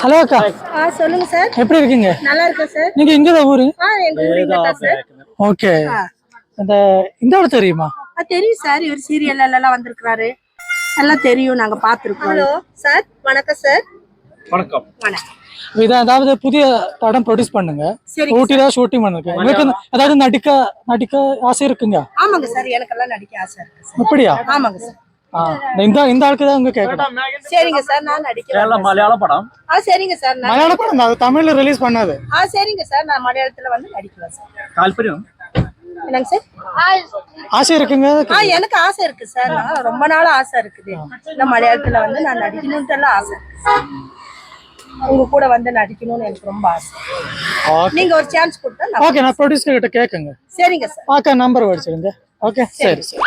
Hello அக்கா. சொல்லுங்க sir. எப்படி இருக்கீங்க? நல்லா இருக்கேன் சார். நீங்க இங்க தான் ஊரு? எங்க ஊரு இங்க தான் சார். ஓகே. இந்த ஆளு தெரியுமா? தெரியும் சார். இவர் சீரியல்ல எல்லாம் வந்திருக்காரு. எல்லாம் தெரியும், நாங்க பாத்துருக்கோம். ஹலோ சார், வணக்கம் சார். வணக்கம். வணக்கம். இதான் அதாவது புதிய படம் ப்ரொடியூஸ் பண்ணுங்க. ஊட்டில ஷூட்டிங் பண்ணுங்க. உங்களுக்கு அதாவது நடிக்க ஆசை இருக்குங்க? ஆமாங்க சார், எனக்கெல்லாம் நடிக்க ஆசை இருக்கு சார். அப்படியா? ஆமாங்க சார். இந்த ஆளுக்கு தான் உங்க கேட்கணும். சரிங்க சார், நான் நடிக்கிறேன். மலையாள படம். சரிங்க சார். மலையாள படம் தான், தமிழ்ல ரிலீஸ் பண்ணாது. சரிங்க சார், நான் மலையாளத்துல வந்து நடிக்கிறேன் சார். தால்பரியம் என்னங்க சார்? ஆசை இருக்குங்க? எனக்கு ஆசை இருக்கு சார். ரொம்ப நாள் ஆசை இருக்குது. இந்த மலையாளத்துல வந்து நான் நடிக்கணும்ட்டு எல்லாம் ஆசை. உங்க கூட வந்து நடிக்கணும்னு எனக்கு ரொம்ப ஆசை. நீங்க ஒரு சான்ஸ் கொடுத்தா ஓகே, நான் ப்ரொடியூசர் கிட்ட கேட்குங்க. சரிங்க சார். நம்பர் வச்சிருங்க. ஓகே, சரி சரி.